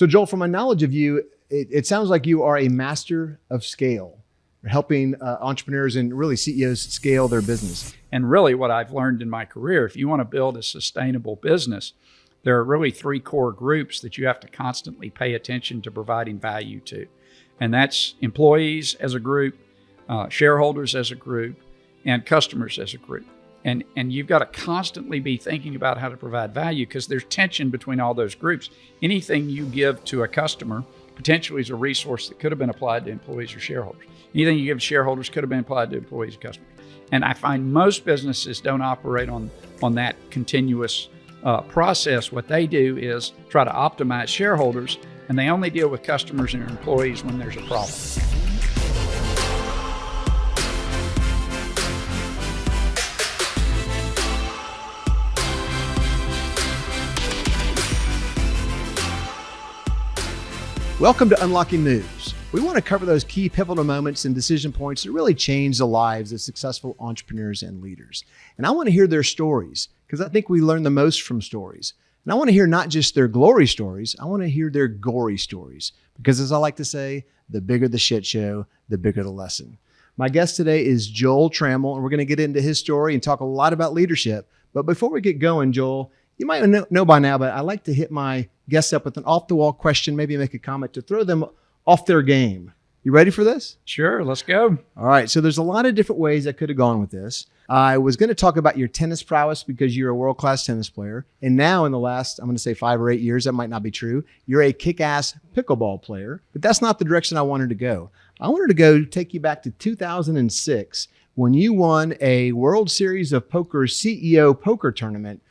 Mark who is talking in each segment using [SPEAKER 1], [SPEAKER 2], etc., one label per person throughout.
[SPEAKER 1] So Joel, from my knowledge of you, it sounds like you are a master of scale, helping entrepreneurs and really CEOs scale their business.
[SPEAKER 2] And really what I've learned in my career, if you want to build a sustainable business, there are really three core groups that you have to constantly pay attention to providing value to. And that's employees as a group, shareholders as a group, and customers as a group. And you've got to constantly be thinking about how to provide value because there's tension between all those groups. Anything you give to a customer potentially is a resource that could have been applied to employees or shareholders. Anything you give to shareholders could have been applied to employees and customers. And I find most businesses don't operate on that continuous process. What they do is try to optimize shareholders, and they only deal with customers and employees when there's a problem.
[SPEAKER 1] Welcome to Unlocking Moves. We want to cover those key pivotal moments and decision points that really change the lives of successful entrepreneurs and leaders. And I want to hear their stories because I think we learn the most from stories. And I want to hear not just their glory stories, I want to hear their gory stories. Because as I like to say, the bigger the shit show, the bigger the lesson. My guest today is Joel Trammell, and we're going to get into his story and talk a lot about leadership. But before we get going, Joel, you might know by now, but I like to hit my guests up with an off-the-wall question, maybe make a comment to throw them off their game. You ready for this?
[SPEAKER 2] Sure, let's go.
[SPEAKER 1] All right, so there's a lot of different ways I could have gone with this. I was going to talk about your tennis prowess because you're a world-class tennis player. And now in the last, I'm going to say 5 or 8 years, that might not be true, you're a kick-ass pickleball player. But that's not the direction I wanted to go. I wanted to go take you back to 2006 when you won a World Series of Poker CEO poker tournament.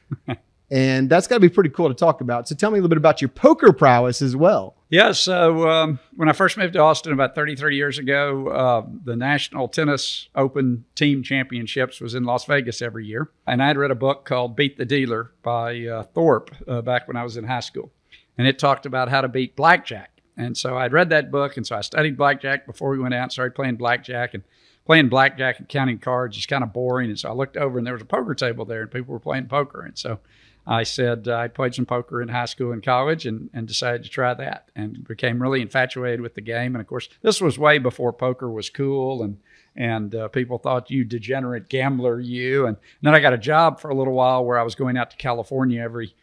[SPEAKER 1] And that's got to be pretty cool to talk about. So tell me a little bit about your poker prowess as well.
[SPEAKER 2] Yeah, so when I first moved to Austin about 33 years ago, the National Tennis Open Team Championships was in Las Vegas every year. And I'd read a book called Beat the Dealer by Thorpe back when I was in high school. And it talked about how to beat blackjack. And so I'd read that book, and so I studied blackjack before we went out and started playing blackjack. And playing blackjack and counting cards is kind of boring. And so I looked over, and there was a poker table there, and people were playing poker. And so I said I played some poker in high school and college and decided to try that and became really infatuated with the game. And of course, this was way before poker was cool and people thought you degenerate gambler, you. And then I got a job for a little while where I was going out to California every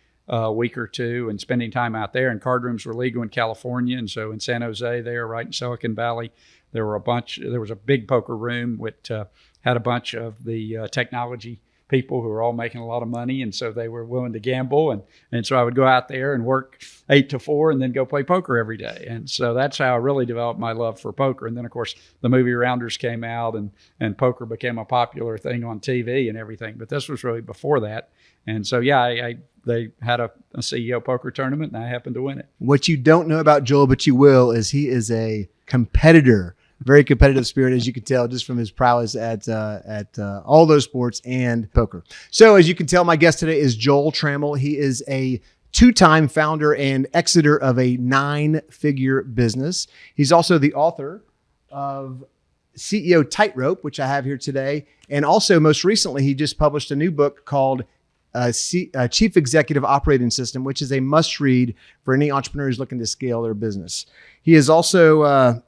[SPEAKER 2] week or two and spending time out there. And card rooms were legal in California. And so in San Jose there, right in Silicon Valley, there was a big poker room which had a bunch of the technology people who were all making a lot of money, and so they were willing to gamble, and so I would go out there and work 8 to 4 and then go play poker every day. And so that's how I really developed my love for poker. And then of course the movie Rounders came out and poker became a popular thing on TV and everything, but this was really before that. And so yeah, they had a CEO poker tournament and I happened to win it.
[SPEAKER 1] What you don't know about Joel, but you will, is he is a competitor. Very competitive spirit, as you can tell, just from his prowess at all those sports and poker. So as you can tell, my guest today is Joel Trammell. He is a 2-time founder and exiter of a 9-figure business. He's also the author of CEO Tightrope, which I have here today. And also most recently, he just published a new book called Chief Executive Operating System, which is a must read for any entrepreneur who's looking to scale their business. He is also,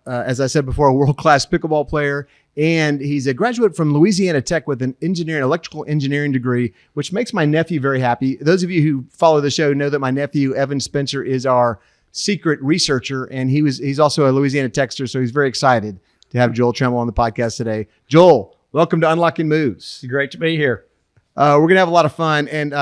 [SPEAKER 1] as I said before, a world-class pickleball player, and he's a graduate from Louisiana Tech with an electrical engineering degree, which makes my nephew very happy. Those of you who follow the show know that my nephew, Evan Spencer, is our secret researcher, and he's also a Louisiana Techster, so he's very excited to have Joel Trammell on the podcast today. Joel, welcome to Unlocking Moves.
[SPEAKER 2] Great to be here.
[SPEAKER 1] We're going to have a lot of fun. And,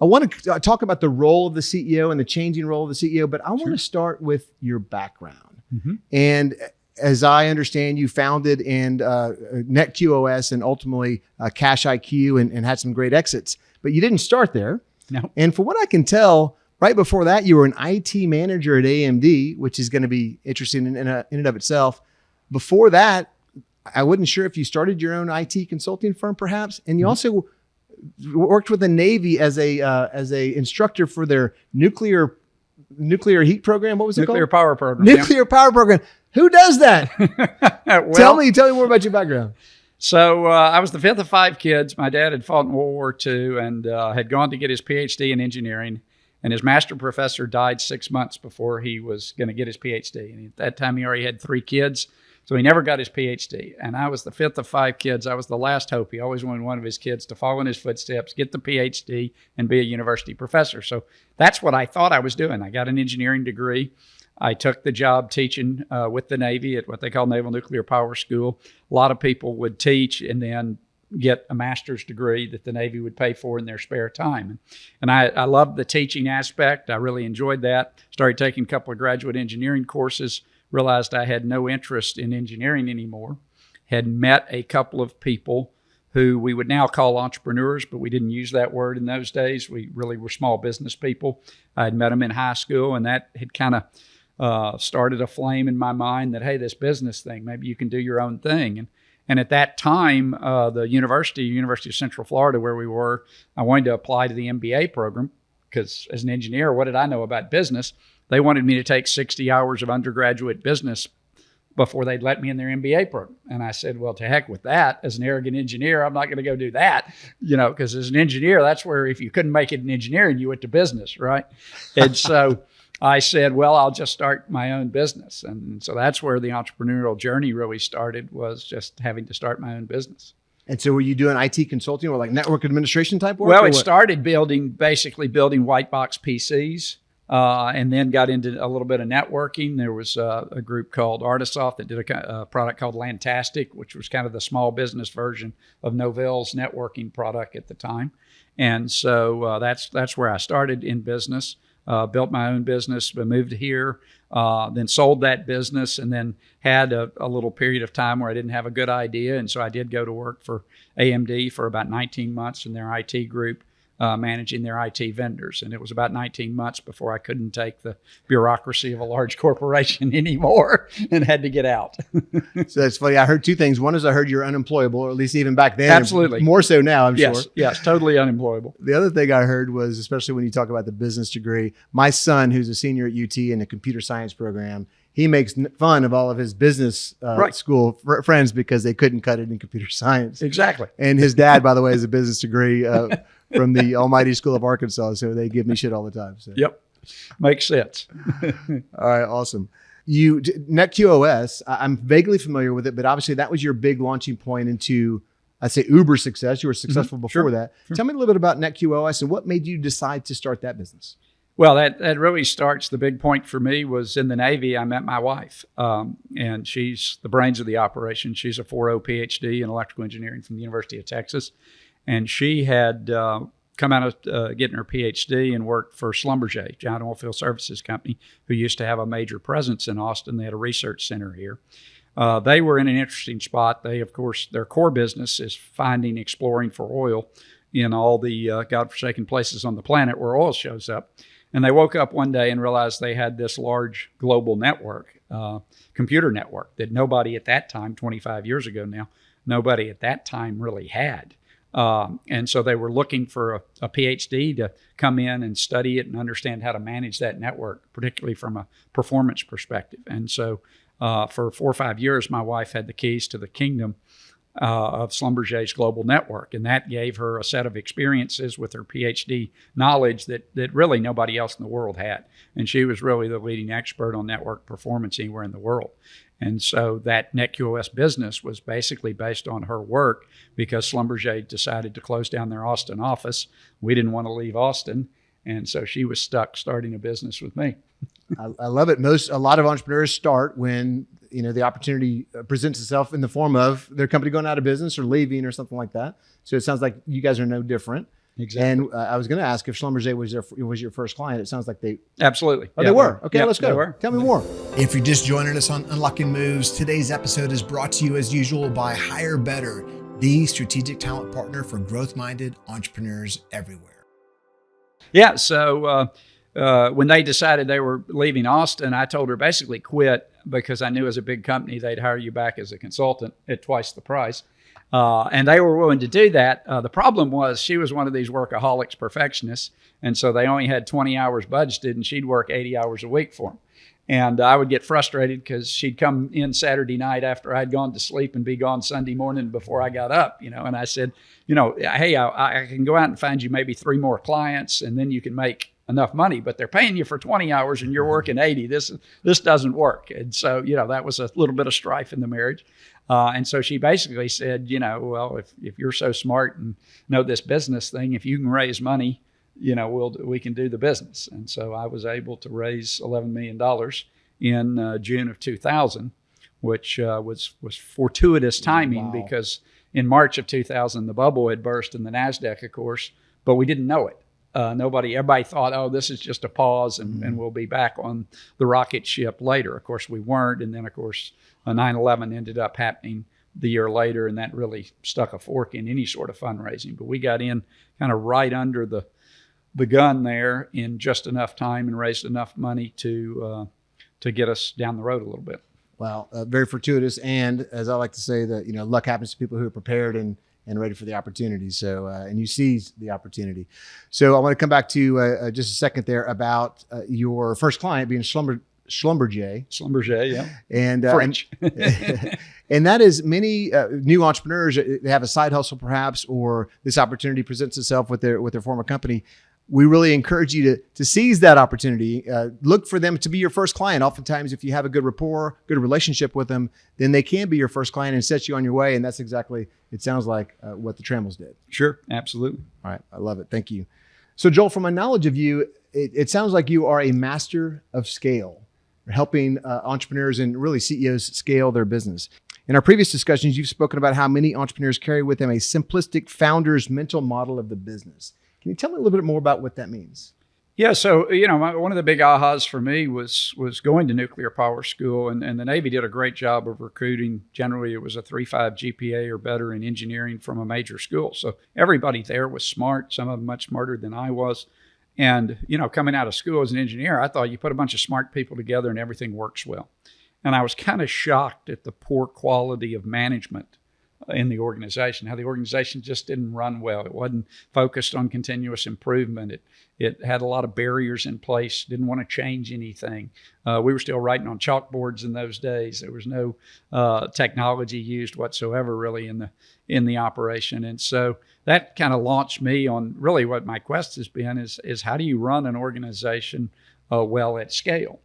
[SPEAKER 1] I want to talk about the role of the CEO and the changing role of the CEO, but I want to start with your background. Mm-hmm. And as I understand, you founded and NetQOS and ultimately Cash IQ and had some great exits, but you didn't start there.
[SPEAKER 2] No.
[SPEAKER 1] And for what I can tell, right before that, you were an IT manager at AMD, which is going to be interesting in and of itself. Before that, I wasn't sure if you started your own IT consulting firm, perhaps, and you also worked with the Navy as a instructor for their nuclear heat program. What was it called?
[SPEAKER 2] Nuclear power program.
[SPEAKER 1] Nuclear power program. Who does that?
[SPEAKER 2] Well,
[SPEAKER 1] tell me more about your background.
[SPEAKER 2] So I was the 5th of 5 kids. My dad had fought in World War II and had gone to get his PhD in engineering. And his master professor died 6 months before he was going to get his PhD. And at that time, he already had 3 kids. So he never got his PhD. And I was the 5th of 5 kids. I was the last hope. He always wanted one of his kids to follow in his footsteps, get the PhD, and be a university professor. So that's what I thought I was doing. I got an engineering degree. I took the job teaching with the Navy at what they call Naval Nuclear Power School. A lot of people would teach and then get a master's degree that the Navy would pay for in their spare time. And I loved the teaching aspect. I really enjoyed that. Started taking a couple of graduate engineering courses, realized I had no interest in engineering anymore. Had met a couple of people who we would now call entrepreneurs, but we didn't use that word in those days. We really were small business people. I had met them in high school, and that had kind of started a flame in my mind that, hey, this business thing, maybe you can do your own thing. And at that time, the University of Central Florida, where we were, I wanted to apply to the MBA program because as an engineer, what did I know about business? They wanted me to take 60 hours of undergraduate business before they'd let me in their MBA program. And I said, well, to heck with that. As an arrogant engineer, I'm not going to go do that, because as an engineer, that's where if you couldn't make it in engineering, you went to business, right? And so I said, well, I'll just start my own business. And so that's where the entrepreneurial journey really started, was just having to start my own business.
[SPEAKER 1] And so were you doing IT consulting or like network administration type work?
[SPEAKER 2] Well, it started basically building white box PCs. And then got into a little bit of networking. There was a group called Artisoft that did a product called Lantastic, which was kind of the small business version of Novell's networking product at the time. And so that's where I started in business, built my own business, but moved here, then sold that business, and then had a little period of time where I didn't have a good idea. And so I did go to work for AMD for about 19 months in their IT group, managing their IT vendors. And it was about 19 months before I couldn't take the bureaucracy of a large corporation anymore and had to get out.
[SPEAKER 1] So that's funny. I heard 2 things. One is I heard you're unemployable, or at least even back then.
[SPEAKER 2] Absolutely.
[SPEAKER 1] More so now, I'm sure.
[SPEAKER 2] Yes, totally unemployable.
[SPEAKER 1] The other thing I heard was, especially when you talk about the business degree, my son, who's a senior at UT in a computer science program, he makes fun of all of his business school friends because they couldn't cut it in computer science.
[SPEAKER 2] Exactly.
[SPEAKER 1] And his dad, by the way, has a business degree from the Almighty School of Arkansas. So they give me shit all the time. So.
[SPEAKER 2] Yep. Makes sense.
[SPEAKER 1] All right. Awesome. NetQoS, I'm vaguely familiar with it, but obviously that was your big launching point into, I'd say, Uber success. You were successful before that. Sure. Tell me a little bit about NetQoS and what made you decide to start that business?
[SPEAKER 2] Well, that really starts, the big point for me was in the Navy. I met my wife, and she's the brains of the operation. She's a 4.0 PhD in electrical engineering from the University of Texas. And she had come out of getting her PhD and worked for Schlumberger, Giant Oilfield Services Company, who used to have a major presence in Austin. They had a research center here. They were in an interesting spot. They, of course, their core business is exploring for oil in all the godforsaken places on the planet where oil shows up. And they woke up one day and realized they had this large global network, computer network, that nobody at that time, 25 years ago now, nobody at that time really had. And so they were looking for a PhD to come in and study it and understand how to manage that network, particularly from a performance perspective. And so for 4 or 5 years, my wife had the keys to the kingdom of Schlumberger's global network. And that gave her a set of experiences with her PhD knowledge that really nobody else in the world had. And she was really the leading expert on network performance anywhere in the world. And so that NetQoS business was basically based on her work because Schlumberger decided to close down their Austin office. We didn't want to leave Austin. And so she was stuck starting a business with me.
[SPEAKER 1] I love it. A lot of entrepreneurs start when the opportunity presents itself in the form of their company going out of business or leaving or something like that. So it sounds like you guys are no different.
[SPEAKER 2] Exactly.
[SPEAKER 1] And I was going to ask if Schlumberger was your first client. It sounds like they
[SPEAKER 2] absolutely.
[SPEAKER 1] Oh, yeah, they were. Okay, let's go.
[SPEAKER 2] They were.
[SPEAKER 1] Tell me more. If you're just joining us on Unlocking Moves, today's episode is brought to you as usual by Hire Better, the strategic talent partner for growth-minded entrepreneurs everywhere.
[SPEAKER 2] Yeah. So when they decided they were leaving Austin, I told her basically quit because I knew as a big company, they'd hire you back as a consultant at twice the price. And they were willing to do that. The problem was she was one of these workaholics, perfectionists. And so they only had 20 hours budgeted and she'd work 80 hours a week for them. And I would get frustrated because she'd come in Saturday night after I'd gone to sleep and be gone Sunday morning before I got up, And I said, hey, I can go out and find you maybe 3 more clients, and then you can make enough money, but they're paying you for 20 hours and you're working 80. This doesn't work. And so, that was a little bit of strife in the marriage. And so she basically said, well, if you're so smart and know this business thing, if you can raise money, we can do the business. And so I was able to raise $11 million in June of 2000, which was fortuitous timing.
[SPEAKER 1] Wow.
[SPEAKER 2] Because in March of 2000, the bubble had burst in the NASDAQ, of course, but we didn't know it. Everybody thought, oh, this is just a pause and we'll be back on the rocket ship later. Of course, we weren't. And then, of course, 9/11 ended up happening the year later, and that really stuck a fork in any sort of fundraising. But we got in kind of right under the gun there in just enough time and raised enough money to get us down the road a little bit.
[SPEAKER 1] Wow, very fortuitous. And as I like to say, that luck happens to people who are prepared and ready for the opportunity. So, and you seize the opportunity. So I want to come back to just a second there about your first client being Schlumberger.
[SPEAKER 2] Schlumberger, yeah.
[SPEAKER 1] And
[SPEAKER 2] French.
[SPEAKER 1] and that is many new entrepreneurs, they have a side hustle perhaps, or this opportunity presents itself with their former company. We really encourage you to seize that opportunity. Look for them to be your first client. Oftentimes, if you have a good rapport, good relationship with them, then they can be your first client and set you on your way. And that's exactly, it sounds like, what the Trammells did.
[SPEAKER 2] Sure, absolutely.
[SPEAKER 1] All right, I love it. Thank you. So, Joel, from my knowledge of you, it sounds like you are a master of scale, helping entrepreneurs and really CEOs scale their business. In our previous discussions, you've spoken about how many entrepreneurs carry with them a simplistic founder's mental model of the business. Can you tell me a little bit more about what that means?
[SPEAKER 2] Yeah, so one of the big ahas for me was going to nuclear power school, and the Navy did a great job of recruiting. Generally, it was a 3.5 GPA or better in engineering from a major school. So everybody there was smart, some of them much smarter than I was. And coming out of school as an engineer, I thought you put a bunch of smart people together and everything works well. And I was kind of shocked at the poor quality of management in the organization, how the organization just didn't run well. It wasn't focused on continuous improvement. It had a lot of barriers in place, didn't want to change anything. We were still writing on chalkboards in those days. There was no technology used whatsoever really in the operation. And so that kind of launched me on really what my quest has been is how do you run an organization well at scale?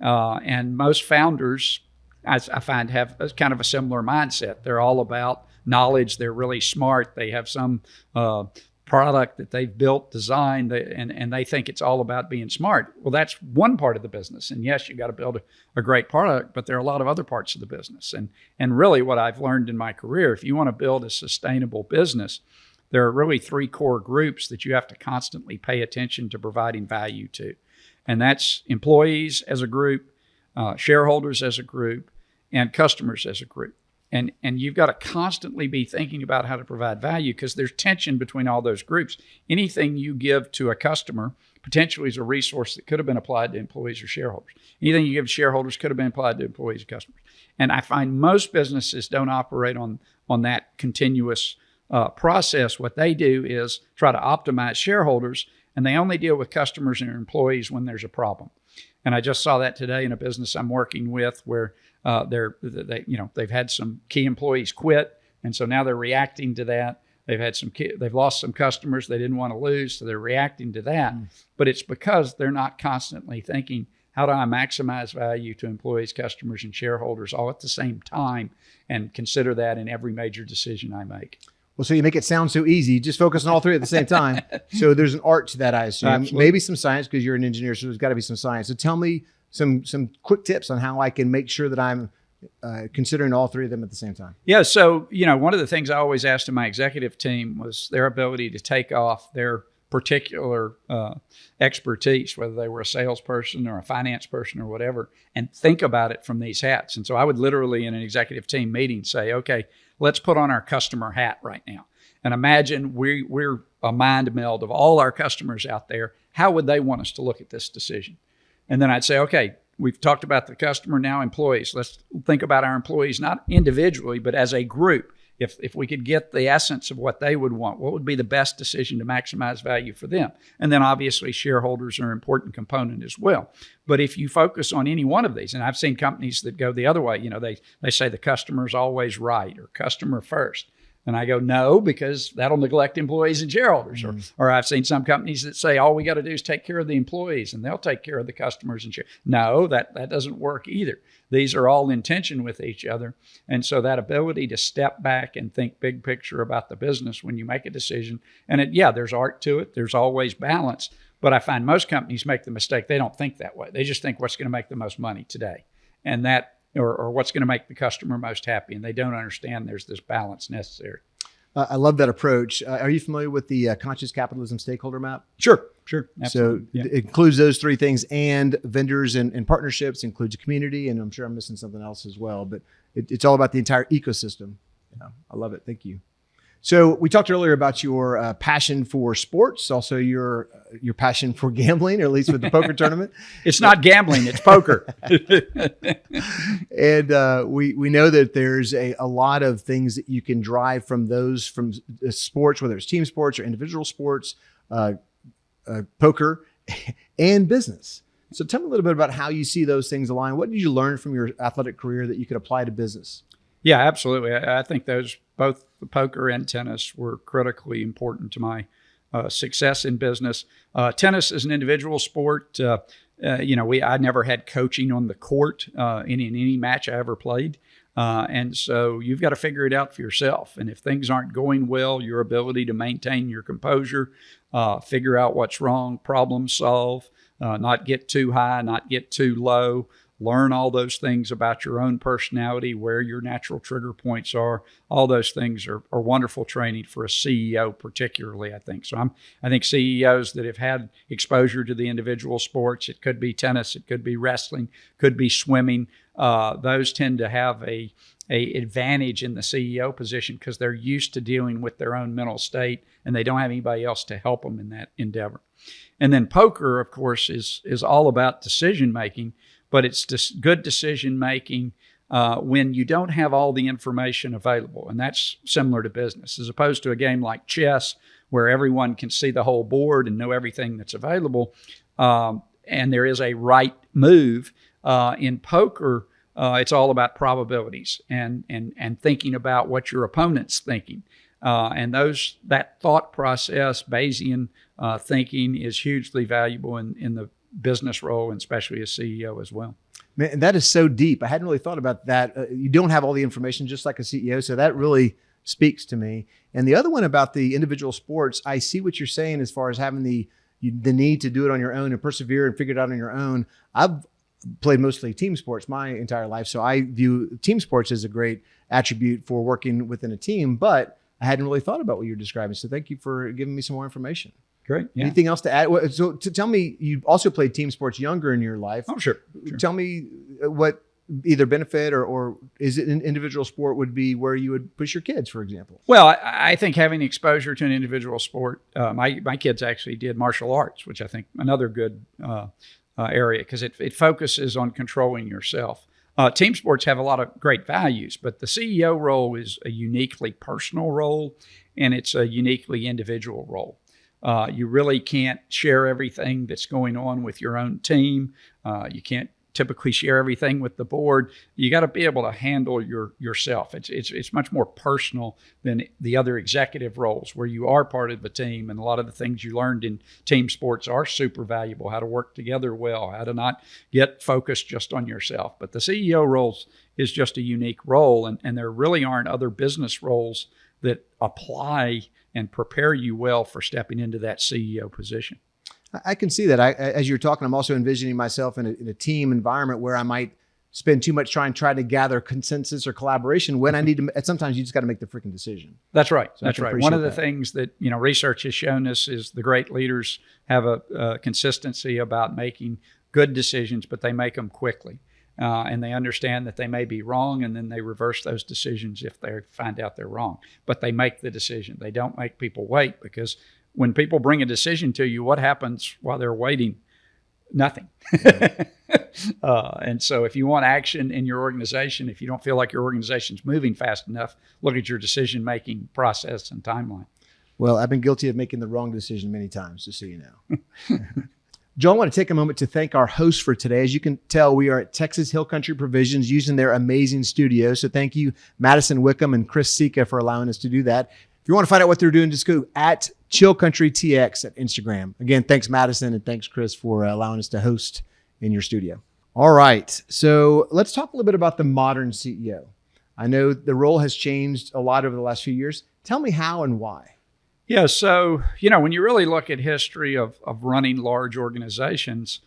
[SPEAKER 2] And most founders, I find, have kind of a similar mindset. They're all about knowledge. They're really smart. They have some product that they've built, designed, and they think it's all about being smart. Well, that's one part of the business. And yes, you got to build a great product, but there are a lot of other parts of the business. And really what I've learned in my career, if you want to build a sustainable business, there are really 3 core groups that you have to constantly pay attention to providing value to. And that's employees as a group, shareholders as a group, and customers as a group. And you've got to constantly be thinking about how to provide value because there's tension between all those groups. Anything you give to a customer potentially is a resource that could have been applied to employees or shareholders. Anything you give to shareholders could have been applied to employees or customers. And I find most businesses don't operate on that continuous process. What they do is try to optimize shareholders, and they only deal with customers and employees when there's a problem. And I just saw that today in a business I'm working with where they've had some key employees quit, and so now they're reacting to that. They've lost some customers they didn't want to lose, so they're reacting to that. But it's because they're not constantly thinking, how do I maximize value to employees, customers, and shareholders all at the same time, and consider that in every major decision I make.
[SPEAKER 1] Well, so you make it sound so easy. Just focus on all 3 at the same time. So there's an art to that, I assume.
[SPEAKER 2] Absolutely.
[SPEAKER 1] Maybe some science because you're an engineer, so there's got to be some science. So tell me some quick tips on how I can make sure that I'm considering all 3 of them at the same time.
[SPEAKER 2] Yeah. So, one of the things I always asked of my executive team was their ability to take off their particular expertise, whether they were a salesperson or a finance person or whatever, and think about it from these hats. And so I would literally in an executive team meeting say, okay, let's put on our customer hat right now. And imagine we're a mind meld of all our customers out there. How would they want us to look at this decision? And then I'd say, okay, we've talked about the customer, now employees. Let's think about our employees, not individually, but as a group. If we could get the essence of what they would want, what would be the best decision to maximize value for them? And then obviously shareholders are an important component as well. But if you focus on any one of these, and I've seen companies that go the other way, they say the customer's always right or customer first. And I go, no, because that'll neglect employees and shareholders. Or I've seen some companies that say, all we got to do is take care of the employees and they'll take care of the customers and shareholders. No, that doesn't work either. These are all in tension with each other. And so that ability to step back and think big picture about the business when you make a decision, and there's art to it. There's always balance. But I find most companies make the mistake. They don't think that way. They just think what's going to make the most money today. And that or what's going to make the customer most happy. And they don't understand there's this balance necessary.
[SPEAKER 1] I love that approach. Are you familiar with the conscious capitalism stakeholder map?
[SPEAKER 2] Sure. Absolutely.
[SPEAKER 1] So it includes those three things, and vendors and partnerships, includes a community, and I'm sure I'm missing something else as well. But it's all about the entire ecosystem. Yeah, I love it. Thank you. So we talked earlier about your passion for sports, also your passion for gambling, or at least with the poker tournament.
[SPEAKER 2] It's not gambling, it's poker.
[SPEAKER 1] And we know that there's a lot of things that you can drive from sports, whether it's team sports or individual sports, poker, and business. So tell me a little bit about how you see those things align. What did you learn from your athletic career that you could apply to business?
[SPEAKER 2] Yeah, absolutely. I think both the poker and tennis were critically important to my success in business. Tennis is an individual sport. I never had coaching on the court in any match I ever played. And so you've got to figure it out for yourself. And if things aren't going well, your ability to maintain your composure, figure out what's wrong, problem solve, not get too high, not get too low, learn all those things about your own personality, where your natural trigger points are. All those things are wonderful training for a CEO, particularly, I think. So I think CEOs that have had exposure to the individual sports, it could be tennis, it could be wrestling, could be swimming. Those tend to have a advantage in the CEO position because they're used to dealing with their own mental state and they don't have anybody else to help them in that endeavor. And then poker, of course, is all about decision making. But it's just good decision making when you don't have all the information available. And that's similar to business, as opposed to a game like chess, where everyone can see the whole board and know everything that's available. And there is a right move. In poker, it's all about probabilities and thinking about what your opponent's thinking. And that thought process, Bayesian thinking, is hugely valuable in the business role, and especially as CEO as well.
[SPEAKER 1] Man, that is so deep. I hadn't really thought about that. You don't have all the information, just like a CEO. So that really speaks to me. And the other one about the individual sports, I see what you're saying as far as having the need to do it on your own and persevere and figure it out on your own. I've played mostly team sports my entire life. So I view team sports as a great attribute for working within a team, but I hadn't really thought about what you're describing. So thank you for giving me some more information.
[SPEAKER 2] Great. Yeah.
[SPEAKER 1] Anything else to add? So to tell me, you also played team sports younger in your life.
[SPEAKER 2] Oh, sure.
[SPEAKER 1] Tell me what either benefit or is it an individual sport would be where you would push your kids, for example?
[SPEAKER 2] Well, I think having exposure to an individual sport, my kids actually did martial arts, which I think another good area because it focuses on controlling yourself. Team sports have a lot of great values, but the CEO role is a uniquely personal role and it's a uniquely individual role. You really can't share everything that's going on with your own team. You can't typically share everything with the board. You got to be able to handle yourself. It's much more personal than the other executive roles where you are part of the team, and a lot of the things you learned in team sports are super valuable. How to work together well, how to not get focused just on yourself. But the CEO role is just a unique role, and there really aren't other business roles that apply and prepare you well for stepping into that CEO position.
[SPEAKER 1] I can see that. As you're talking, I'm also envisioning myself in a team environment where I might spend too much trying to gather consensus or collaboration when I need to. Sometimes you just got to make the freaking decision.
[SPEAKER 2] That's right.
[SPEAKER 1] So
[SPEAKER 2] that's right. One of the things that research has shown us is the great leaders have a consistency about making good decisions, but they make them quickly. And they understand that they may be wrong, and then they reverse those decisions if they find out they're wrong. But they make the decision. They don't make people wait, because when people bring a decision to you, what happens while they're waiting? Nothing. And so if you want action in your organization, if you don't feel like your organization's moving fast enough, look at your decision-making process and timeline.
[SPEAKER 1] Well, I've been guilty of making the wrong decision many times, just so you know. Joel, I want to take a moment to thank our host for today. As you can tell, we are at Texas Hill Country Provisions using their amazing studio. So thank you, Madison Wickham and Chris Sika, for allowing us to do that. If you want to find out what they're doing, just go at Chill Country TX at Instagram. Again, thanks, Madison, and thanks, Chris, for allowing us to host in your studio. All right. So let's talk a little bit about the modern CEO. I know the role has changed a lot over the last few years. Tell me how and why.
[SPEAKER 2] Yeah, so, when you really look at history of running large organizations,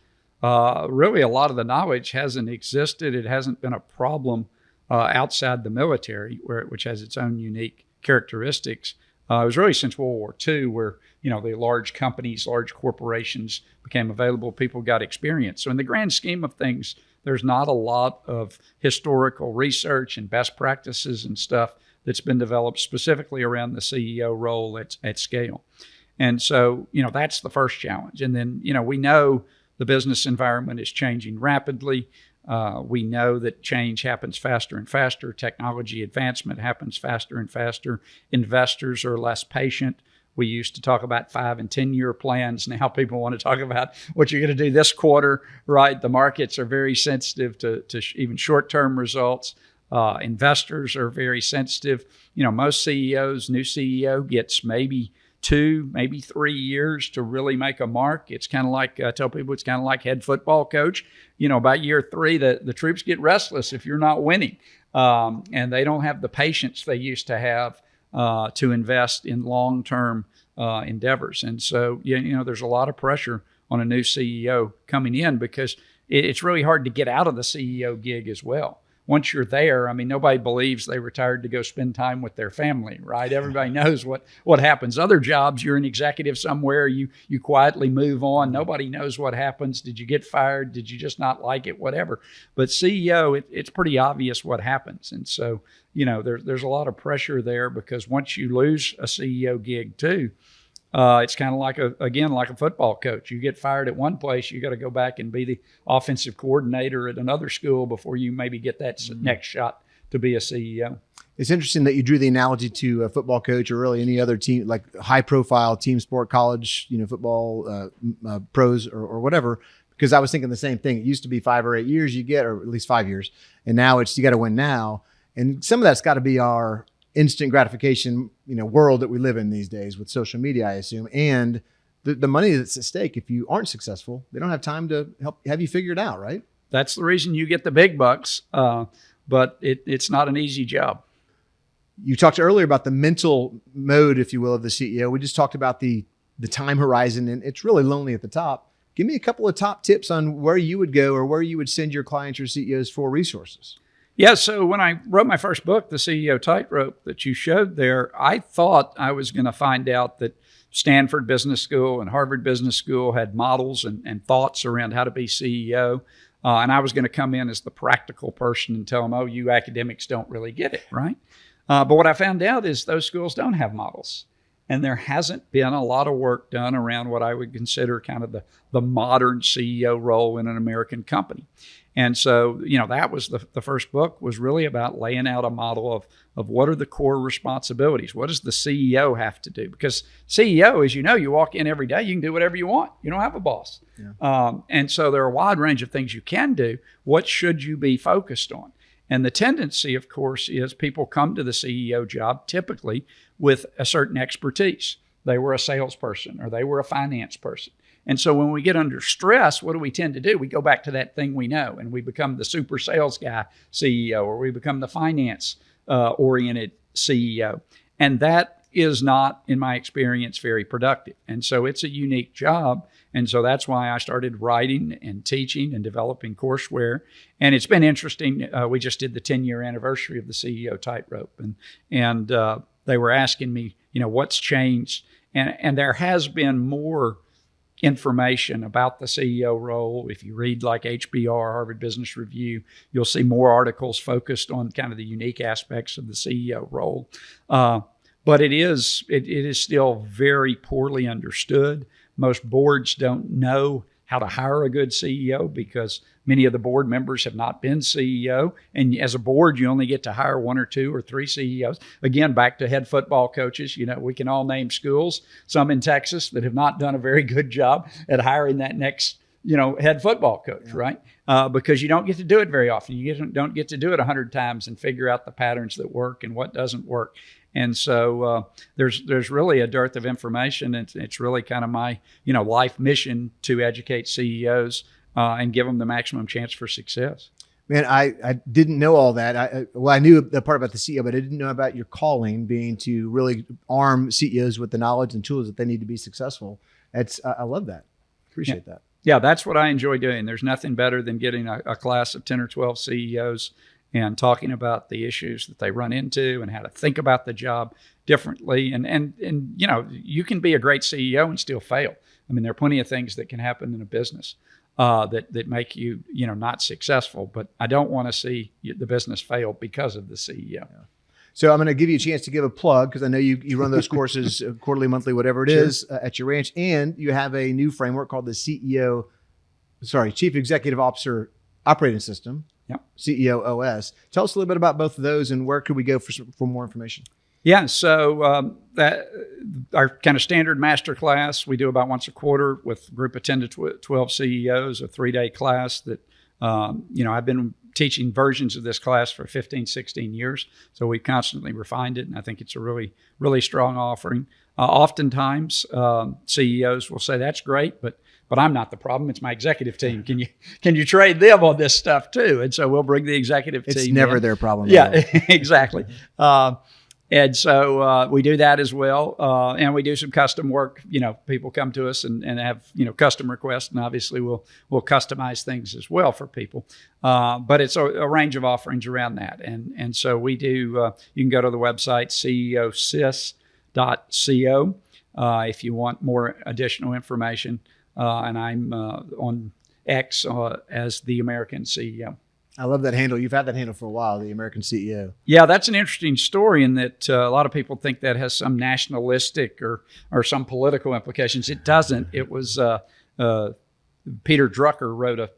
[SPEAKER 2] really a lot of the knowledge hasn't existed. It hasn't been a problem outside the military, which has its own unique characteristics. It was really since World War II where, the large companies, large corporations became available. People got experience. So in the grand scheme of things, there's not a lot of historical research and best practices and stuff that's been developed specifically around the CEO role at scale. And so, that's the first challenge. And then, we know the business environment is changing rapidly. We know that change happens faster and faster. Technology advancement happens faster and faster. Investors are less patient. We used to talk about 5 and 10-year plans. Now people want to talk about what you're going to do this quarter, right? The markets are very sensitive to even short-term results. Investors are very sensitive. Most CEOs, new CEO gets maybe 2, maybe 3 years to really make a mark. It's kind of like, I tell people, it's kind of like head football coach. About year 3, the troops get restless if you're not winning. And they don't have the patience they used to have to invest in long-term endeavors. And so, there's a lot of pressure on a new CEO coming in because it's really hard to get out of the CEO gig as well. Once you're there, nobody believes they retired to go spend time with their family, right? Everybody knows what happens. Other jobs, you're an executive somewhere, you quietly move on. Nobody knows what happens. Did you get fired? Did you just not like it? Whatever. But CEO, it's pretty obvious what happens. And so, there's a lot of pressure there because once you lose a CEO gig too, it's kind of like a football coach. You get fired at one place, you got to go back and be the offensive coordinator at another school before you maybe get that next shot to be a CEO.
[SPEAKER 1] It's interesting that you drew the analogy to a football coach or really any other team, like high profile team sport, college, football pros or whatever, because I was thinking the same thing. It used to be 5 or 8 years you get, or at least 5 years. And now it's, you got to win now. And some of that's got to be our instant gratification, world that we live in these days with social media, I assume, and the money that's at stake. If you aren't successful, they don't have time to have you figure it out, right?
[SPEAKER 2] That's the reason you get the big bucks, but it's not an easy job.
[SPEAKER 1] You talked earlier about the mental mode, if you will, of the CEO. We just talked about the time horizon, and it's really lonely at the top. Give me a couple of top tips on where you would go or where you would send your clients or CEOs for resources.
[SPEAKER 2] Yeah, so when I wrote my first book, The CEO Tightrope, that you showed there, I thought I was going to find out that Stanford Business School and Harvard Business School had models and thoughts around how to be CEO. And I was going to come in as the practical person and tell them, oh, you academics don't really get it, right? But what I found out is those schools don't have models. And there hasn't been a lot of work done around what I would consider kind of the modern CEO role in an American company. And so, that was the first book was really about laying out a model of what are the core responsibilities? What does the CEO have to do? Because CEO, as you walk in every day, you can do whatever you want. You don't have a boss. Yeah. And so there are a wide range of things you can do. What should you be focused on? And the tendency, of course, is people come to the CEO job typically with a certain expertise. They were a salesperson or they were a finance person. And so when we get under stress, what do we tend to do? We go back to that thing we know and we become the super sales guy CEO, or we become the finance oriented CEO. And that is not, in my experience, very productive. And so it's a unique job. And so that's why I started writing and teaching and developing courseware. And it's been interesting. We just did the 10-year anniversary of the CEO Tightrope. And they were asking me, what's changed? And there has been more information about the CEO role. If you read like HBR, Harvard Business Review, you'll see more articles focused on kind of the unique aspects of the CEO role. But it is still very poorly understood. Most boards don't know how to hire a good CEO, because many of the board members have not been CEO. And as a board, you only get to hire 1 or 2 or 3 CEOs. Again, back to head football coaches. We can all name schools, some in Texas, that have not done a very good job at hiring that next head football coach, right? Because you don't get to do it very often. You don't get to do it 100 times and figure out the patterns that work and what doesn't work. And so there's really a dearth of information. It's really kind of my life mission to educate CEOs and give them the maximum chance for success.
[SPEAKER 1] Man, I didn't know all that. I knew the part about the CEO, but I didn't know about your calling being to really arm CEOs with the knowledge and tools that they need to be successful. I love that. Appreciate that.
[SPEAKER 2] Yeah, that's what I enjoy doing. There's nothing better than getting a class of 10 or 12 CEOs and talking about the issues that they run into and how to think about the job differently. And you can be a great CEO and still fail. I mean, there are plenty of things that can happen in a business that make you, not successful. But I don't want to see the business fail because of the CEO. Yeah.
[SPEAKER 1] So I'm going to give you a chance to give a plug, because I know you run those courses quarterly, monthly, whatever it is, at your ranch. And you have a new framework called the Chief Executive Officer Operating System.
[SPEAKER 2] Yep.
[SPEAKER 1] CEOOS. Tell us a little bit about both of those and where could we go for more information?
[SPEAKER 2] Yeah, so that our kind of standard master class we do about once a quarter with a group of 10 to 12 CEOs, a 3-day class that, I've been teaching versions of this class for 15, 16 years. So we've constantly refined it, and I think it's a really, really strong offering. Oftentimes, CEOs will say, that's great, but I'm not the problem. It's my executive team. Can you trade them on this stuff too? And so we'll bring the executive team.
[SPEAKER 1] It's never their problem.
[SPEAKER 2] Yeah, exactly. And so we do that as well. And we do some custom work. People come to us and have, custom requests, and obviously we'll customize things as well for people. But it's a range of offerings around that. And so we do, you can go to the website, ceosys.co, if you want more additional information. And I'm on X as the American CEO.
[SPEAKER 1] I love that handle. You've had that handle for a while, the American CEO.
[SPEAKER 2] Yeah, that's an interesting story in that a lot of people think that has some nationalistic or some political implications. It doesn't. It was Peter Drucker wrote a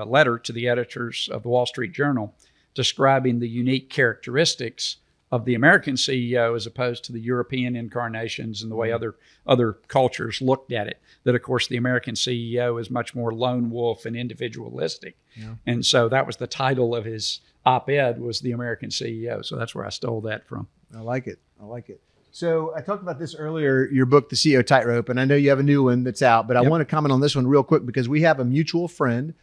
[SPEAKER 2] letter to the editors of the Wall Street Journal describing the unique characteristics of the American CEO as opposed to the European incarnations and the way other cultures looked at it. That, of course, the American CEO is much more lone wolf and individualistic. Yeah. And so that was the title of his op-ed, was the American CEO. So that's where I stole that from.
[SPEAKER 1] I like it. So I talked about this earlier, your book, The CEO Tightrope, and I know you have a new one that's out, but I want to comment on this one real quick because we have a mutual friend,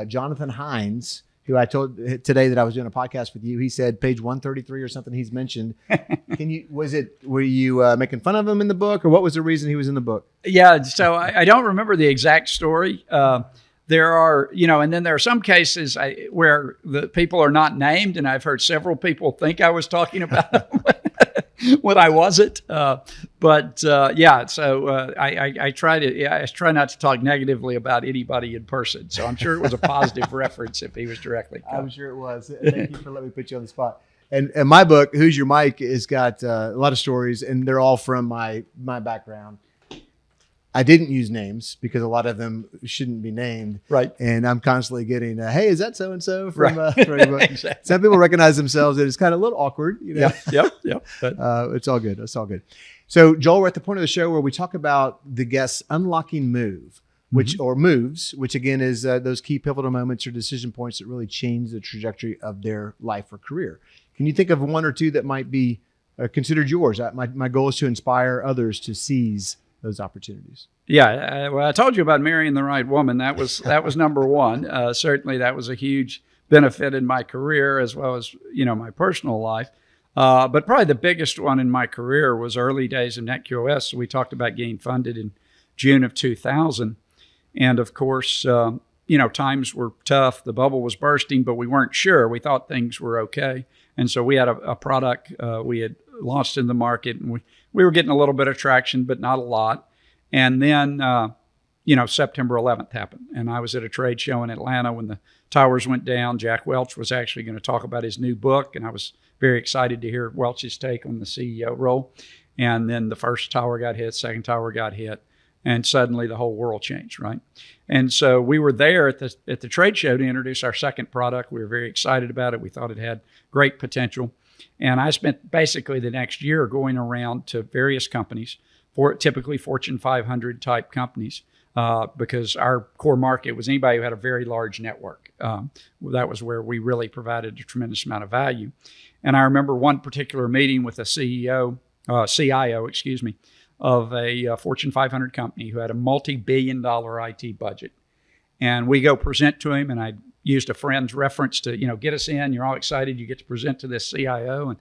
[SPEAKER 1] Jonathan Hines, who I told today that I was doing a podcast with you. He said page 133 or something he's mentioned. Were you making fun of him in the book, or what was the reason he was in the book?
[SPEAKER 2] Yeah, so I don't remember the exact story. There are, and then there are some cases where the people are not named, and I've heard several people think I was talking about them when I wasn't. So I try not to talk negatively about anybody in person. So I'm sure it was a positive reference if he was directly covered.
[SPEAKER 1] I'm sure it was. Thank you for letting me put you on the spot. And my book, Who's Your Mike, has got a lot of stories, and they're all from my background. I didn't use names because a lot of them shouldn't be named.
[SPEAKER 2] Right. And
[SPEAKER 1] I'm constantly getting, hey, is that so-and-so from
[SPEAKER 2] right.
[SPEAKER 1] From
[SPEAKER 2] Exactly.
[SPEAKER 1] Some people recognize themselves, and it's kind of a little awkward.
[SPEAKER 2] Yep.
[SPEAKER 1] But it's all good. It's all good. So, Joel, we're at the point of the show where we talk about the guest's unlocking move, or moves, which again is those key pivotal moments or decision points that really change the trajectory of their life or career. Can you think of one or two that might be considered yours? My goal is to inspire others to seize those opportunities.
[SPEAKER 2] Yeah. Well, I told you about marrying the right woman. That was number one. Certainly that was a huge benefit in my career as well as, my personal life. But probably the biggest one in my career was early days in NetQOS. So we talked about getting funded in June of 2000. And of course, times were tough. The bubble was bursting, but we weren't sure. We thought things were okay. And so we had a product we had launched in the market, and we were getting a little bit of traction, but not a lot. And then, September 11th happened. And I was at a trade show in Atlanta when the towers went down. Jack Welch was actually going to talk about his new book, and I was very excited to hear Welch's take on the CEO role. And then the first tower got hit, second tower got hit. And suddenly the whole world changed, right? And so we were there at the trade show to introduce our second product. We were very excited about it. We thought it had great potential. And I spent basically the next year going around to various companies, typically Fortune 500 type companies, because our core market was anybody who had a very large network. That was where we really provided a tremendous amount of value. And I remember one particular meeting with a CIO, of a Fortune 500 company who had a multi-billion-dollar IT budget. And we go present to him, and I used a friend's reference to, get us in. You're all excited. You get to present to this CIO, and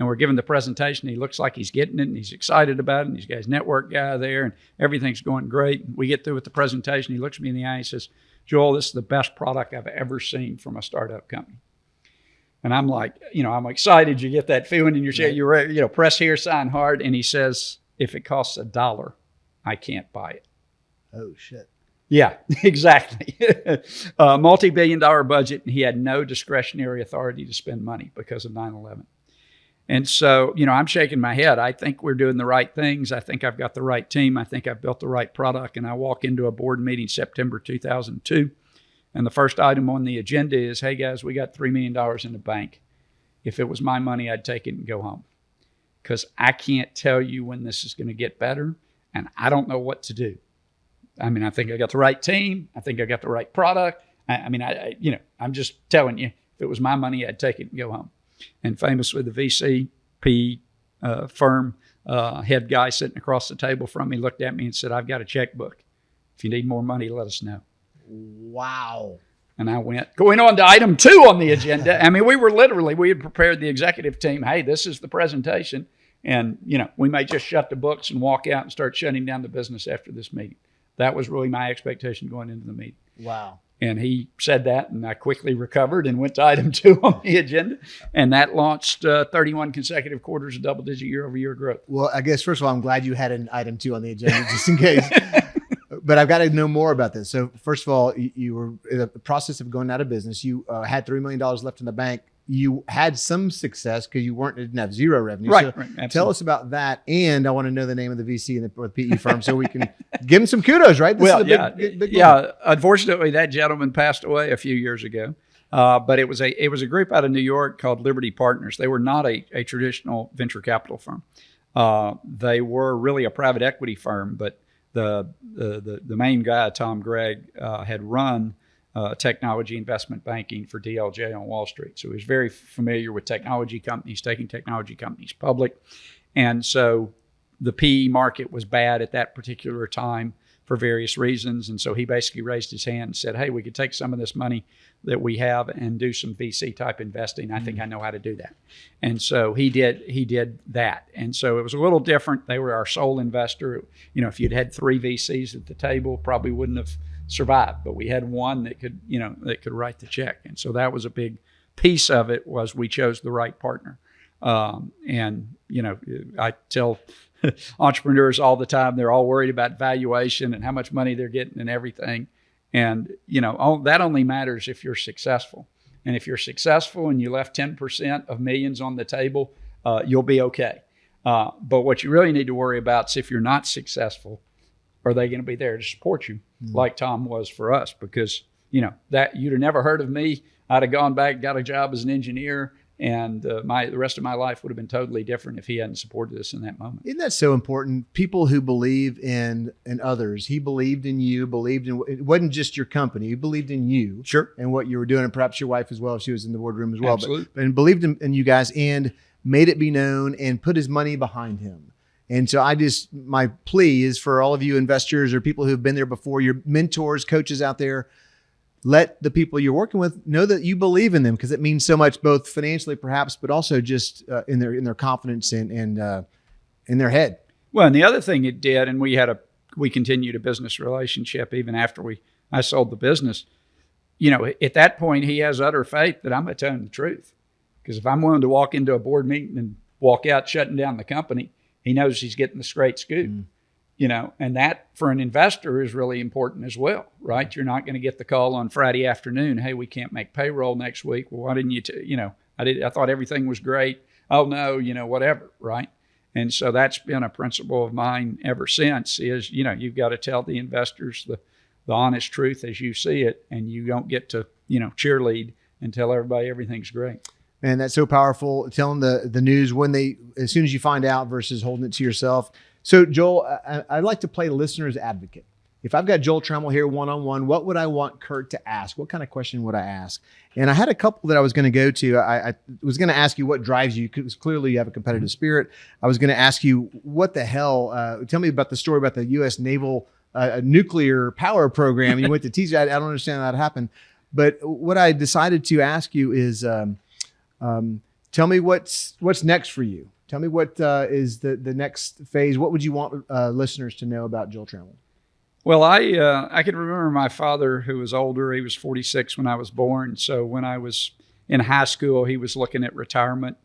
[SPEAKER 2] we're giving the presentation. He looks like he's getting it, and he's excited about it, and he's got his network guy there, and everything's going great. We get through with the presentation. He looks me in the eye and says, Joel, this is the best product I've ever seen from a startup company. And I'm like, I'm excited. You get that feeling in your share. You're press here, sign hard. And he says, if it costs $1, I can't buy it.
[SPEAKER 1] Oh, shit.
[SPEAKER 2] Yeah, exactly. Multi-billion-dollar budget, and he had no discretionary authority to spend money because of 9/11. And so, I'm shaking my head. I think we're doing the right things. I think I've got the right team. I think I've built the right product. And I walk into a board meeting September 2002, and the first item on the agenda is, hey, guys, we got $3 million in the bank. If it was my money, I'd take it and go home, because I can't tell you when this is going to get better, and I don't know what to do. I mean, I think I got the right team. I think I got the right product. I'm just telling you, if it was my money, I'd take it and go home. And famously, the VC firm head guy sitting across the table from me looked at me and said, I've got a checkbook. If you need more money, let us know.
[SPEAKER 1] Wow.
[SPEAKER 2] And I went, going on to item 2 on the agenda. I mean, we had prepared the executive team. Hey, this is the presentation. And, we may just shut the books and walk out and start shutting down the business after this meeting. That was really my expectation going into the meeting.
[SPEAKER 1] Wow.
[SPEAKER 2] And he said that, and I quickly recovered and went to item 2 on the agenda. And that launched 31 consecutive quarters of double-digit year-over-year growth.
[SPEAKER 1] Well, I guess, first of all, I'm glad you had an item 2 on the agenda, just in case. But I've got to know more about this. So first of all, you were in the process of going out of business. You had $3 million left in the bank. You had some success because you didn't have zero revenue.
[SPEAKER 2] Right,
[SPEAKER 1] so
[SPEAKER 2] right.
[SPEAKER 1] Tell us about that. And I want to know the name of the VC or the PE firm so we can give him some kudos, right? This is a big
[SPEAKER 2] yeah. Unfortunately, that gentleman passed away a few years ago. But it was a group out of New York called Liberty Partners. They were not a traditional venture capital firm. They were really a private equity firm, but the main guy, Tom Gregg, had run technology investment banking for DLJ on Wall Street. So he was very familiar with technology companies, taking technology companies public. And so the PE market was bad at that particular time for various reasons. And so he basically raised his hand and said, hey, we could take some of this money that we have and do some VC type investing. I think I know how to do that. And so he did that. And so it was a little different. They were our sole investor. If you'd had 3 VCs at the table, probably wouldn't have survived, but we had one that could write the check. And so that was a big piece of it, was we chose the right partner. I tell entrepreneurs all the time, they're all worried about valuation and how much money they're getting and everything. And, that only matters if you're successful. And if you're successful and you left 10% of millions on the table, you'll be okay. But what you really need to worry about is if you're not successful, are they going to be there to support you like Tom was for us? Because, that you'd have never heard of me. I'd have gone back, got a job as an engineer, and the rest of my life would have been totally different if he hadn't supported us in that moment.
[SPEAKER 1] Isn't that so important? People who believe in others. He believed in you, it wasn't just your company. He believed in you.
[SPEAKER 2] Sure.
[SPEAKER 1] And what you were doing, and perhaps your wife as well. She was in the boardroom as well.
[SPEAKER 2] Absolutely.
[SPEAKER 1] But believed in you guys and made it be known and put his money behind him. And so my plea is for all of you investors or people who've been there before, your mentors, coaches out there, let the people you're working with know that you believe in them, because it means so much, both financially perhaps, but also just in their confidence and in their head.
[SPEAKER 2] Well, and the other thing it did, and we continued a business relationship even after I sold the business. At that point, he has utter faith that I'm going to tell him the truth. Because if I'm willing to walk into a board meeting and walk out shutting down the company, he knows he's getting the straight scoop. And that for an investor is really important as well, right? You're not going to get the call on Friday afternoon, hey, we can't make payroll next week. Well, why didn't you, I thought everything was great. Oh no, whatever, right? And so that's been a principle of mine ever since is, you've got to tell the investors the honest truth as you see it, and you don't get to, cheerlead and tell everybody everything's great.
[SPEAKER 1] Man, that's so powerful. Telling the news as soon as you find out versus holding it to yourself. So Joel, I'd like to play listener's advocate. If I've got Joel Trammell here one-on-one, what would I want Kurt to ask? What kind of question would I ask? And I had a couple that I was going to go to. I was going to ask you what drives you, because clearly you have a competitive spirit. I was going to ask you, what the hell? Tell me about the story about the U.S. Naval nuclear power program. You went to teach. I don't understand how that happened. But what I decided to ask you is, tell me what's next for you. Tell me what is the next phase. What would you want listeners to know about Joel Trammell?
[SPEAKER 2] Well, I can remember my father, who was older. He was 46 when I was born. So when I was in high school, he was looking at retirement,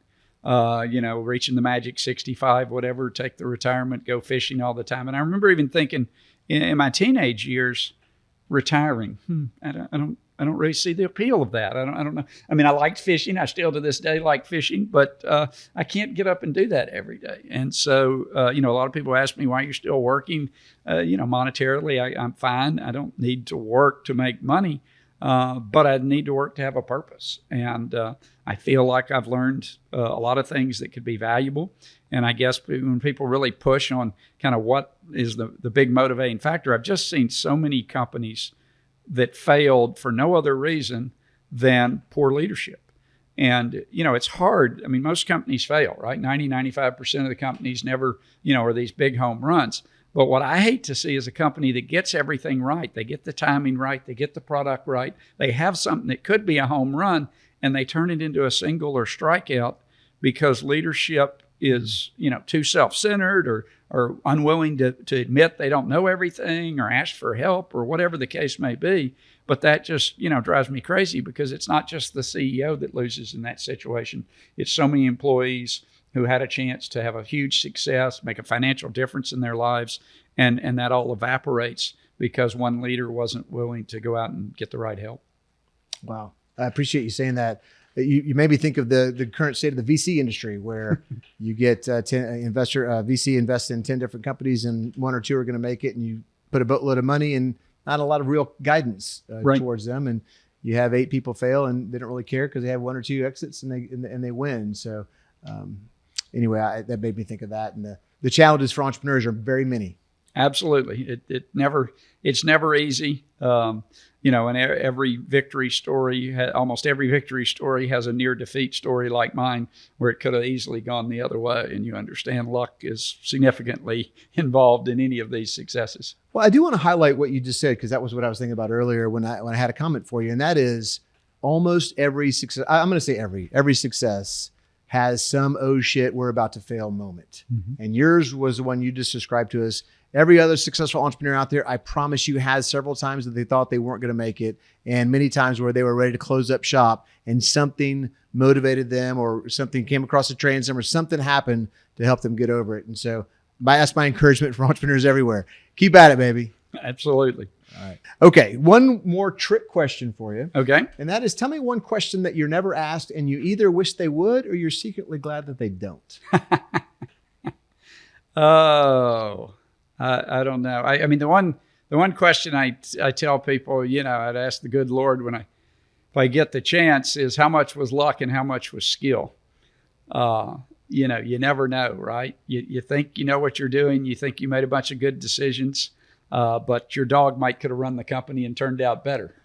[SPEAKER 2] reaching the magic 65, whatever, take the retirement, go fishing all the time. And I remember even thinking in my teenage years, retiring, I don't really see the appeal of that. I don't know. I mean, I liked fishing. I still to this day like fishing, but I can't get up and do that every day. And so, a lot of people ask me why you're still working. Monetarily, I'm fine. I don't need to work to make money, but I need to work to have a purpose. And I feel like I've learned a lot of things that could be valuable. And I guess when people really push on kind of what is the big motivating factor, I've just seen so many companies that failed for no other reason than poor leadership. And, it's hard. I mean, most companies fail, right? 95% of the companies never, are these big home runs. But what I hate to see is a company that gets everything right. They get the timing right. They get the product right. They have something that could be a home run, and they turn it into a single or strikeout because leadership is, too self-centered or unwilling to admit they don't know everything or ask for help or whatever the case may be. But that just, drives me crazy, because it's not just the CEO that loses in that situation. It's so many employees who had a chance to have a huge success, make a financial difference in their lives, and that all evaporates because one leader wasn't willing to go out and get the right help.
[SPEAKER 1] Wow. I appreciate you saying that. You made me think of the current state of the VC industry, where you get VC invests in 10 different companies, and one or two are going to make it, and you put a boatload of money and not a lot of real guidance towards them. And you have 8 people fail, and they don't really care because they have 1 or 2 exits and they win. So anyway, that made me think of that. And the challenges for entrepreneurs are very many.
[SPEAKER 2] Absolutely. It's never easy. And every victory story, almost every victory story has a near defeat story like mine, where it could have easily gone the other way. And you understand luck is significantly involved in any of these successes.
[SPEAKER 1] Well, I do want to highlight what you just said, because that was what I was thinking about earlier when I had a comment for you. And that is, almost every success, I'm going to say every success has some, oh shit, we're about to fail moment. Mm-hmm. And yours was the one you just described to us. Every other successful entrepreneur out there, I promise you, has several times that they thought they weren't going to make it, and many times where they were ready to close up shop, and something motivated them, or something came across the transom, or something happened to help them get over it. And so that's my encouragement for entrepreneurs everywhere. Keep at it, baby.
[SPEAKER 2] Absolutely.
[SPEAKER 1] All right. Okay. One more trick question for you.
[SPEAKER 2] Okay.
[SPEAKER 1] And that is, tell me one question that you're never asked and you either wish they would, or you're secretly glad that they don't.
[SPEAKER 2] Oh, I don't know. I mean, the one question I tell people, I'd ask the good Lord if I get the chance, is how much was luck and how much was skill? You never know, right? You think you know what you're doing. You think you made a bunch of good decisions, but your dog could have run the company and turned out better.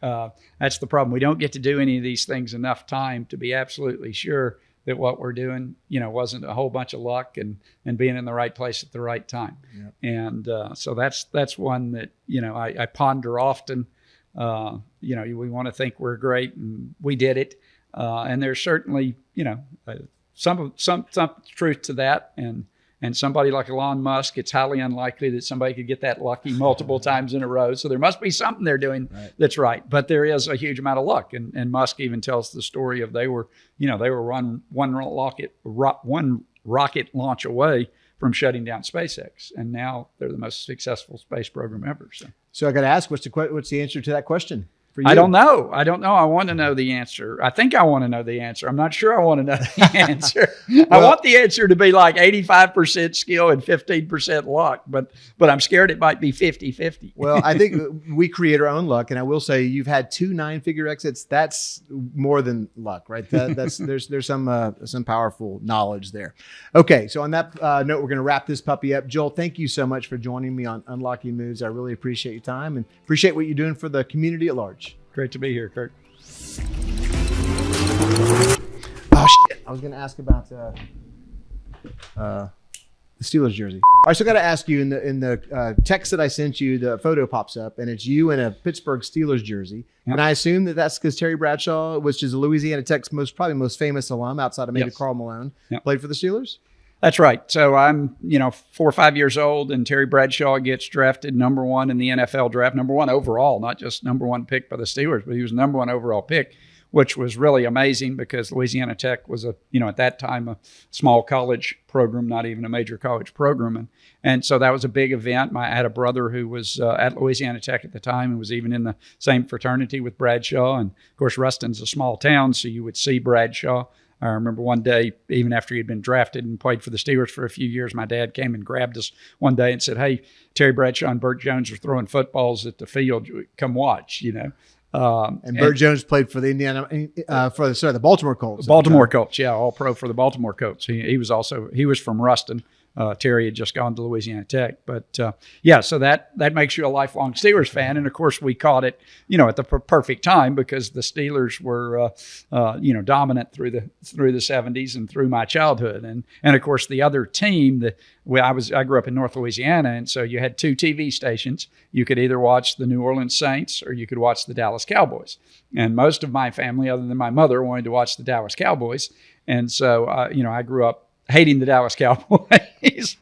[SPEAKER 2] That's the problem. We don't get to do any of these things enough time to be absolutely sure that what we're doing, wasn't a whole bunch of luck and being in the right place at the right time. Yep. And so that's one that, I ponder often. We want to think we're great and we did it. And there's certainly, some truth to that. And somebody like Elon Musk, it's highly unlikely that somebody could get that lucky multiple times in a row. So there must be something they're doing that's right. But there is a huge amount of luck. And Musk even tells the story of they were one rocket launch away from shutting down SpaceX. And now they're the most successful space program ever. So
[SPEAKER 1] I got to ask, what's the answer to that question? for you?
[SPEAKER 2] I don't know. I want to know the answer. I think I want to know the answer. I'm not sure I want to know the answer. I want the answer to be like 85% skill and 15% luck, but I'm scared it might be 50-50.
[SPEAKER 1] Well, I think we create our own luck, and I will say you've had 2 9-figure exits. That's more than luck, right? That's there's some powerful knowledge there. Okay, so on that note, we're going to wrap this puppy up. Joel, thank you so much for joining me on Unlocking Moves. I really appreciate your time and appreciate what you're doing for the community at large.
[SPEAKER 2] Great to be here, Kurt.
[SPEAKER 1] Oh shit! I was going to ask about the Steelers jersey. I still got to ask you in the text that I sent you, the photo pops up and it's you in a Pittsburgh Steelers jersey.
[SPEAKER 2] Yep.
[SPEAKER 1] And I assume that that's because Terry Bradshaw, which is a Louisiana Tech's probably most famous alum outside of maybe
[SPEAKER 2] Yes.
[SPEAKER 1] Karl Malone,
[SPEAKER 2] Yep.
[SPEAKER 1] played for the Steelers.
[SPEAKER 2] That's right. So I'm, 4 or 5 years old, and Terry Bradshaw gets drafted number 1 in the NFL draft, number 1 overall, not just number 1 pick by the Steelers, but he was number 1 overall pick, which was really amazing because Louisiana Tech was at that time, a small college program, not even a major college program. And so that was a big event. I had a brother who was at Louisiana Tech at the time and was even in the same fraternity with Bradshaw. And of course, Ruston's a small town, so you would see Bradshaw. I remember one day, even after he had been drafted and played for the Steelers for a few years, my dad came and grabbed us one day and said, "Hey, Terry Bradshaw and Burt Jones are throwing footballs at the field. Come watch,"
[SPEAKER 1] And Burt Jones played for the the Baltimore Colts.
[SPEAKER 2] Baltimore Colts, yeah, all pro for the Baltimore Colts. He was from Ruston. Terry had just gone to Louisiana Tech, but so that makes you a lifelong Steelers fan. And of course, we caught it, at the perfect time because the Steelers were, dominant through the 70s and through my childhood. And of course, the other team I grew up in North Louisiana, and so you had 2 TV stations. You could either watch the New Orleans Saints or you could watch the Dallas Cowboys. And most of my family, other than my mother, wanted to watch the Dallas Cowboys. And so, I grew up hating the Dallas Cowboys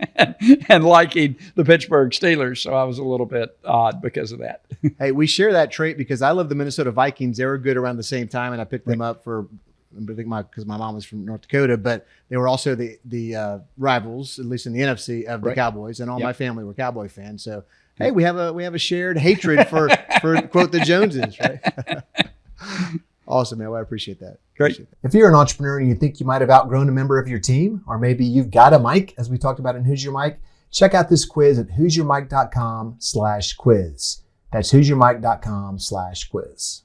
[SPEAKER 2] and liking the Pittsburgh Steelers. So I was a little bit odd because of that.
[SPEAKER 1] Hey, we share that trait because I love the Minnesota Vikings. They were good around the same time, and I picked them up because my mom was from North Dakota, but they were also the rivals, at least in the NFC, of the Cowboys, and all my family were Cowboy fans. So, hey, we have a shared hatred for quote the Joneses, right? Awesome, man. Well, I appreciate that.
[SPEAKER 2] Great.
[SPEAKER 1] If you're an entrepreneur and you think you might have outgrown a member of your team, or maybe you've got a mic, as we talked about in Who's Your Mic, check out this quiz at who'syourmic.com/quiz. That's who'syourmic.com/quiz.